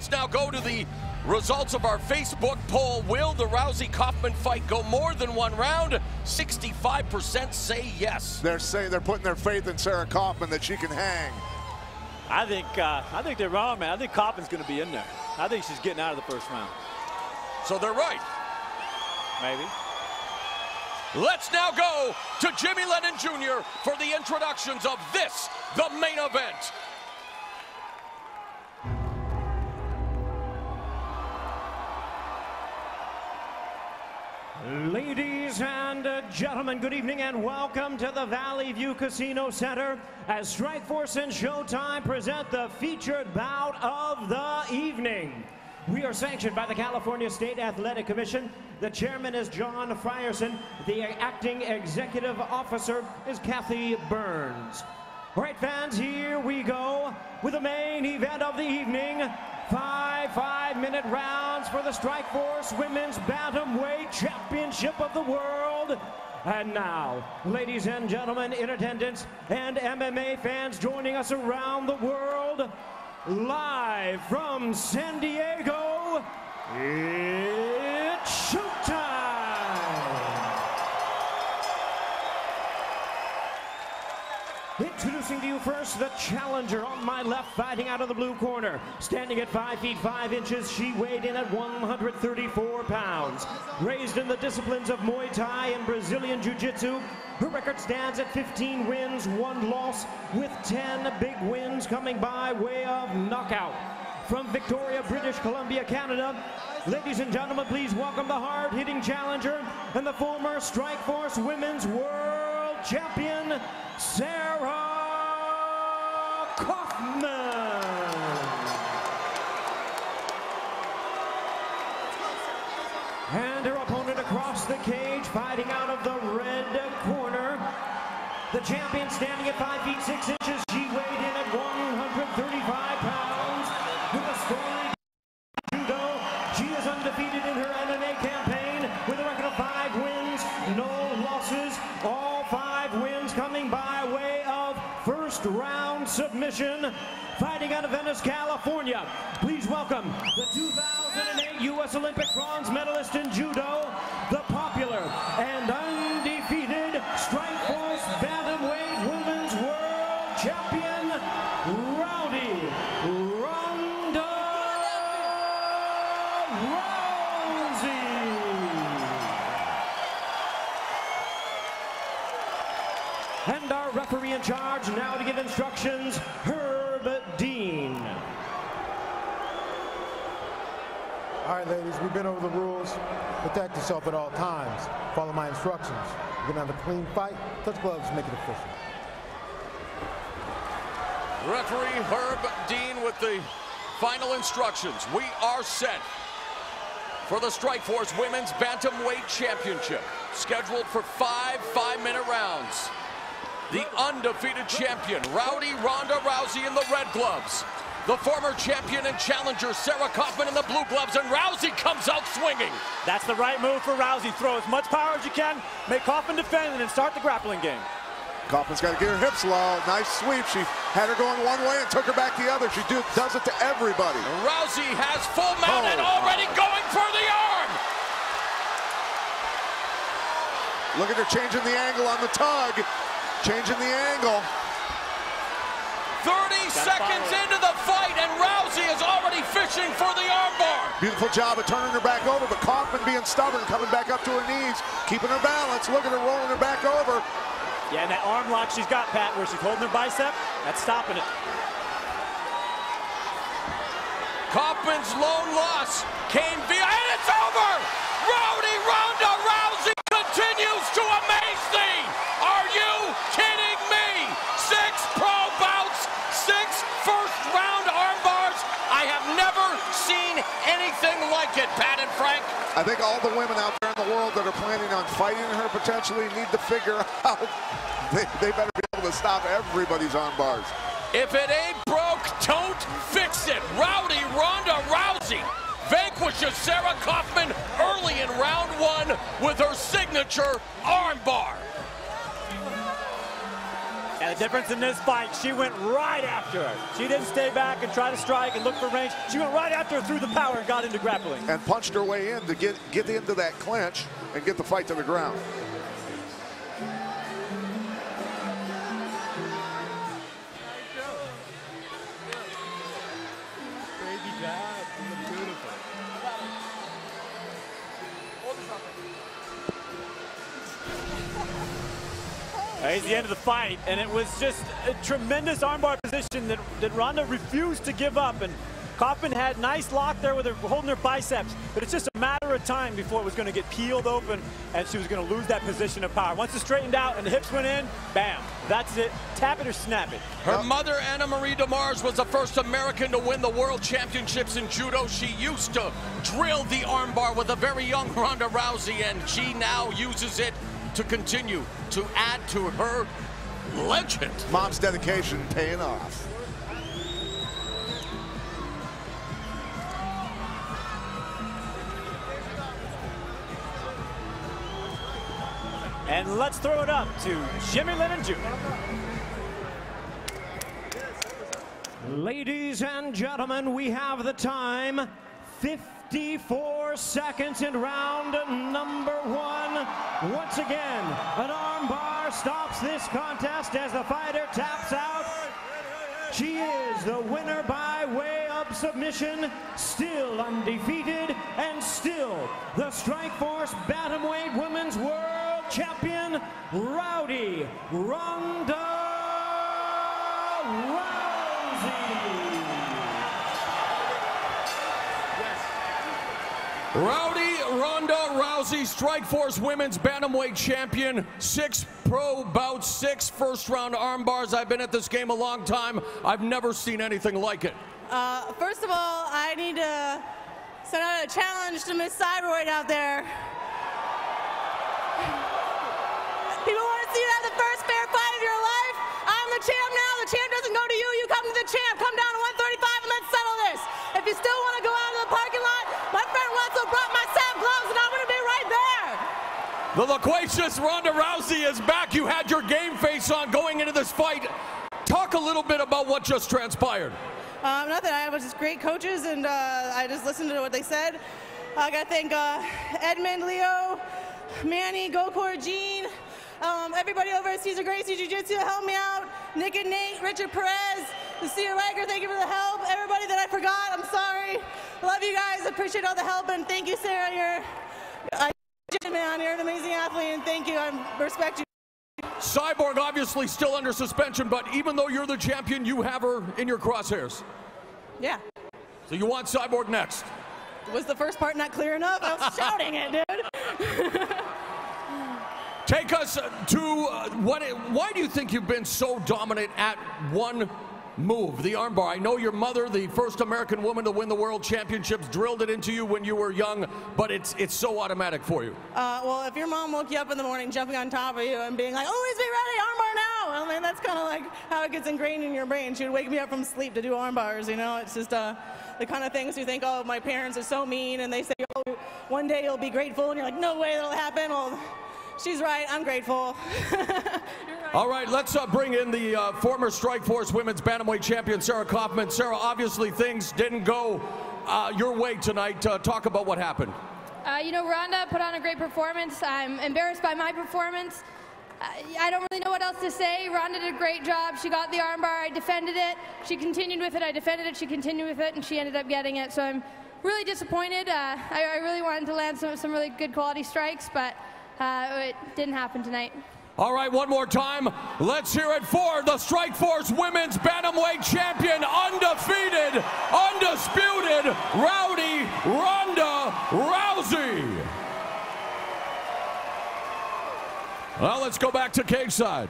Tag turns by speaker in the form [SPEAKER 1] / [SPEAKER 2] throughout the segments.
[SPEAKER 1] Let's now go to the results of our Facebook poll. Will the Rousey-Kaufman fight go more than one round? 65% say yes.
[SPEAKER 2] They're saying they're putting their faith in Sarah Kaufman that she can hang.
[SPEAKER 3] I think they're wrong, man. I think Kaufman's going to be in there. I think she's getting out of the first round.
[SPEAKER 1] So they're right.
[SPEAKER 3] Maybe.
[SPEAKER 1] Let's now go to Jimmy Lennon Jr. for the introductions of this, the main event.
[SPEAKER 4] Ladies and gentlemen, good evening and welcome to the Valley View Casino Center as Strikeforce and Showtime present the featured bout of the evening. We are sanctioned by the California State Athletic Commission. The chairman is John Frierson. The acting executive officer is Kathy Burns. All right, fans, here we go with the main event of the evening. 5 5-minute rounds for the Strikeforce Women's Bantamweight Championship of the World. And now, ladies and gentlemen in attendance and MMA fans joining us around the world, live from San Diego, it's showtime! Introducing to you first, the challenger on my left, fighting out of the blue corner. Standing at 5 feet 5 inches, she weighed in at 134 pounds. Raised in the disciplines of Muay Thai and Brazilian Jiu-Jitsu, her record stands at 15 wins, 1 loss, with 10 big wins coming by way of knockout. From Victoria, British Columbia, Canada, ladies and gentlemen, please welcome the hard-hitting challenger and the former Strikeforce Women's World Champion, Sarah Kaufman. And her opponent across the cage, fighting out of the red corner, the champion standing at 5 feet 6 inches. She weighed in at 135 pounds. With a storied judo, she is undefeated in her MMA campaign with a record of 5 wins, no losses. All 5 wins coming by way of first round submission. Fighting out of Venice, California, please welcome the 2008 U.S. Olympic bronze medalist in judo, the popular and undefeated Strikeforce Bantamweight Women's World Champion, Ronda Rousey. And our referee in charge now to give instructions, Dean.
[SPEAKER 5] All right, ladies, we've been over the rules. Protect yourself at all times. Follow my instructions. We're gonna have a clean fight. Touch gloves, make it official.
[SPEAKER 1] Referee Herb Dean with the final instructions. We are set for the Strikeforce Women's Bantamweight Championship, scheduled for 5 5-minute rounds. The undefeated champion, Ronda Rousey, in the red gloves. The former champion and challenger, Sarah Kaufman, in the blue gloves, and Rousey comes out swinging.
[SPEAKER 3] That's the right move for Rousey. Throw as much power as you can, make Kaufman defend, and then start the grappling game.
[SPEAKER 2] Kaufman's got to get her hips low. Nice sweep. She had her going one way and took her back the other. She does it to everybody.
[SPEAKER 1] Rousey has full mount and already going for the arm.
[SPEAKER 2] Look at her changing the angle on the tug. Changing the angle.
[SPEAKER 1] 30 seconds into the fight, and Rousey is already fishing for the armbar.
[SPEAKER 2] Beautiful job of turning her back over, but Kaufman being stubborn, coming back up to her knees, keeping her balance. Look at her rolling her back over.
[SPEAKER 3] Yeah, and that arm lock she's got, Pat, where she's holding her bicep, that's stopping it.
[SPEAKER 1] Kaufman's lone loss came via, and it's over! Ronda Rousey continues to amaze me! Are you kidding me? 6 pro bouts, 6 first-round armbars. I have never seen anything like it, Pat and Frank.
[SPEAKER 2] I think all the women out there in the world that are planning on fighting her potentially need to figure out they better be able to stop everybody's armbars.
[SPEAKER 1] If it ain't broke, don't fix it. Ronda Rousey vanquishes Sarah Kaufman early in round 1 with her signature armbar.
[SPEAKER 3] And the difference in this fight, she went right after her. She didn't stay back and try to strike and look for range. She went right after her through the power and got into grappling.
[SPEAKER 2] And punched her way in to get into that clinch and get the fight to the ground.
[SPEAKER 3] He's the end of the fight, and it was just a tremendous armbar position that Ronda refused to give up. And Kaufman had nice lock there with her holding her biceps, but it's just a matter of time before it was going to get peeled open and she was going to lose that position of power. Once it straightened out and the hips went in, bam, that's it. Tap it or snap it.
[SPEAKER 1] Her mother, Anna Marie DeMars, was the first American to win the World Championships in judo. She used to drill the armbar with a very young Ronda Rousey, and she now uses it to continue to add to her legend.
[SPEAKER 2] Mom's dedication paying off.
[SPEAKER 3] And let's throw it up to Jimmy Lennon Jr.
[SPEAKER 4] Ladies and gentlemen, we have the time. 54 seconds in round number 1. Once again, an armbar stops this contest as the fighter taps out. She is the winner by way of submission, still undefeated, and still the Strikeforce Bantamweight Women's World Champion, Rowdy Ronda Rousey.
[SPEAKER 1] Rowdy Ronda Rousey, Strikeforce Women's Bantamweight Champion. 6 pro bouts, 6 first-round armbars. I've been at this game a long time. I've never seen anything like it.
[SPEAKER 6] First of all, I need to send out a challenge to Miss Cyberweight out there. People want to see you have the first fair fight of your life. I'm the champ now. The champ doesn't go to you. You come to the champ. Come down to 135 and let's settle this. If you still want to go out of the parking lot, my friend Russell brought my salve gloves and I'm going to be right there.
[SPEAKER 1] The loquacious Ronda Rousey is back. You had your game face on going into this fight. Talk a little bit about what just transpired.
[SPEAKER 6] Nothing. I was just great coaches, and I just listened to what they said. I got to thank Edmund, Leo, Manny, Gokor, Gene, everybody over at Cesar Gracie Jiu-Jitsu helped me out. Nick and Nate, Richard Perez, Lucia Riker, thank you for the help. Everybody that I forgot, I'm sorry. Love you guys. Appreciate all the help, and thank you, Sarah. You're an amazing athlete, and thank you. I respect you.
[SPEAKER 1] Cyborg obviously still under suspension, but even though you're the champion, you have her in your crosshairs.
[SPEAKER 6] Yeah.
[SPEAKER 1] So you want Cyborg next?
[SPEAKER 6] Was the first part not clear enough? I was shouting it, dude.
[SPEAKER 1] Take us to why do you think you've been so dominant at one move, the armbar? I know your mother, the first American woman to win the World Championships, drilled it into you when you were young, but it's so automatic for you.
[SPEAKER 6] Well, if your mom woke you up in the morning jumping on top of you and being like, always be ready, armbar now. I mean, that's kind of like how it gets ingrained in your brain. She would wake me up from sleep to do armbars, you know? It's just the kind of things you think, oh, my parents are so mean, and they say, oh, one day you'll be grateful, and you're like, no way that'll happen. Well, she's right, I'm grateful. Right.
[SPEAKER 1] All right, let's bring in the former Strikeforce Women's Bantamweight Champion, Sarah Kaufman. Sarah, obviously things didn't go your way tonight. Talk about what happened.
[SPEAKER 7] You know, Ronda put on a great performance. I'm embarrassed by my performance. I don't really know what else to say. Ronda did a great job. She got the armbar. I defended it. She continued with it. I defended it. She continued with it, and she ended up getting it. So I'm really disappointed. I really wanted to land some really good quality strikes, but it didn't happen tonight.
[SPEAKER 1] All right, one more time. Let's hear it for the Strikeforce Women's Bantamweight Champion, undefeated, undisputed, Rowdy Ronda Rousey. Well, let's go back to cage side.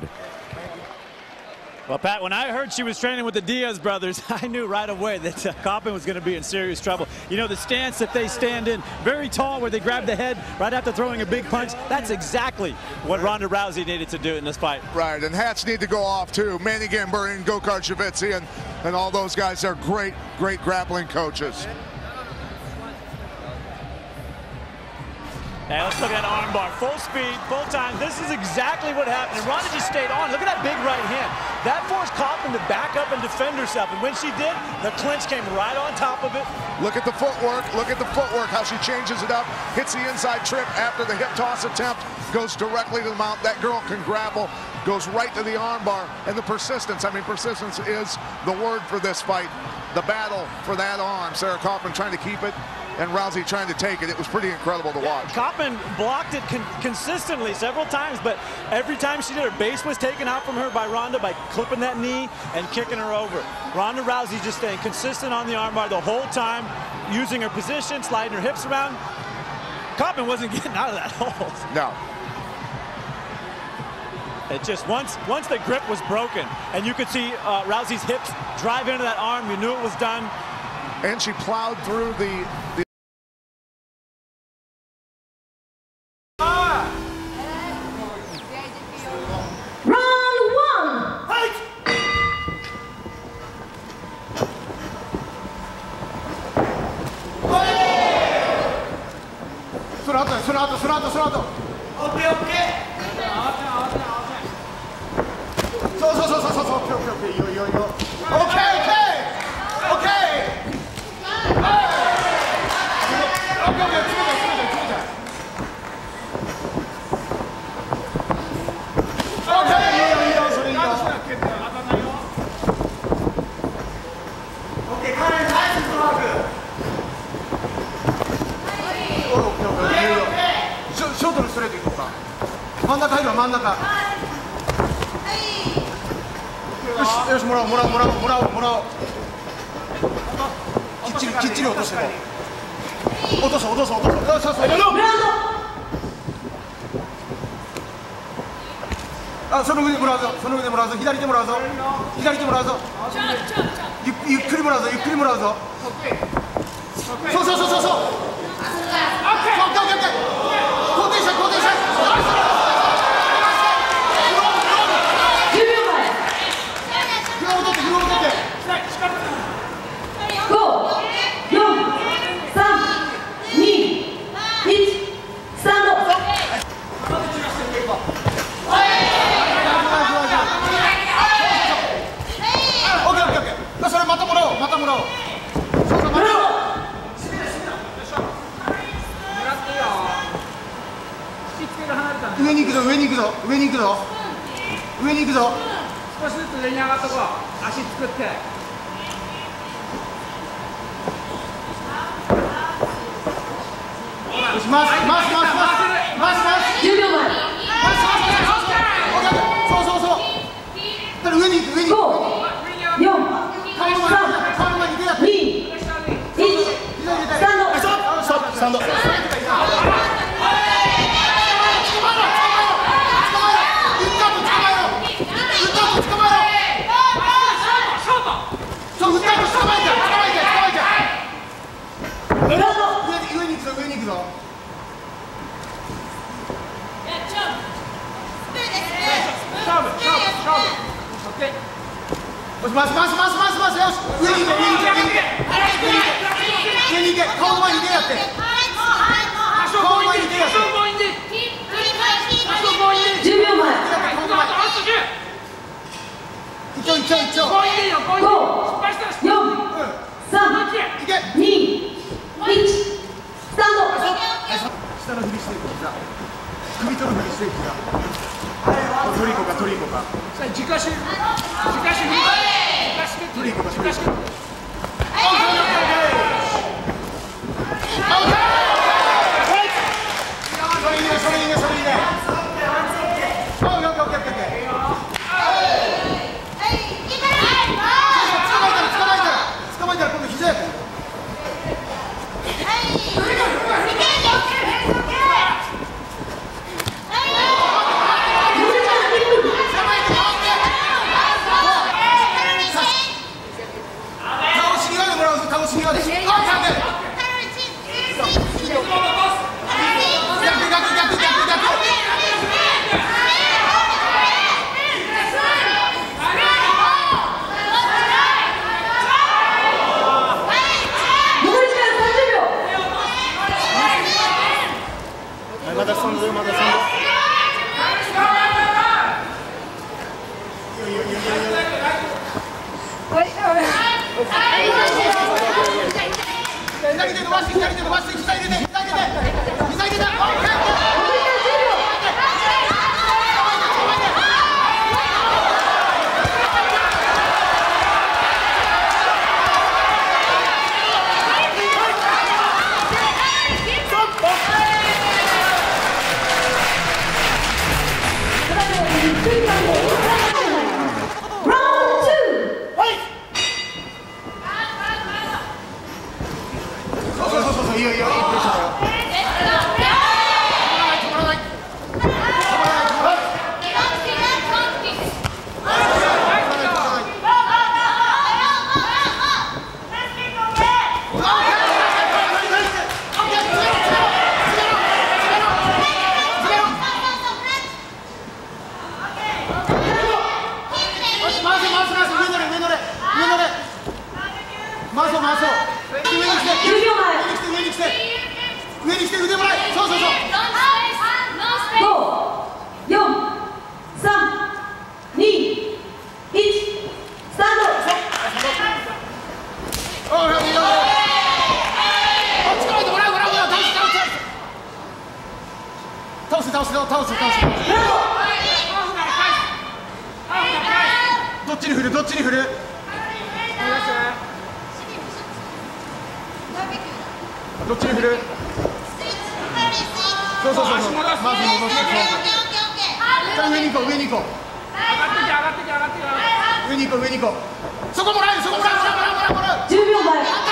[SPEAKER 3] Well, Pat, when I heard she was training with the Diaz brothers, I knew right away that Kaufman was going to be in serious trouble. You know, the stance that they stand in, very tall, where they grab the head right after throwing a big punch, that's exactly what Ronda Rousey needed to do in this fight.
[SPEAKER 2] Right, and hats need to go off, too. Manny Gambarian, Gokar Shavitsi, and all those guys are great, great grappling coaches.
[SPEAKER 3] And let's look at that armbar. Full speed, full time. This is exactly what happened. And Ronda just stayed on. Look at that big right hand. That forced Kaufman to back up and defend herself. And when she did, the clinch came right on top of it.
[SPEAKER 2] Look at the footwork. Look at the footwork, how she changes it up. Hits the inside trip after the hip toss attempt. Goes directly to the mount. That girl can grapple. Goes right to the armbar. And the persistence. I mean, persistence is the word for this fight. The battle for that arm. Sarah Kaufman trying to keep it, and Rousey trying to take it. It was pretty incredible to watch.
[SPEAKER 3] Kaufman blocked it consistently several times, but every time she did, her base was taken out from her by Ronda by clipping that knee and kicking her over. Ronda Rousey just staying consistent on the armbar the whole time, using her position, sliding her hips around. Kaufman wasn't getting out of that hold.
[SPEAKER 2] No.
[SPEAKER 3] It just once the grip was broken, and you could see Rousey's hips drive into that arm, you knew it was done.
[SPEAKER 2] And she plowed through the
[SPEAKER 8] 10秒前。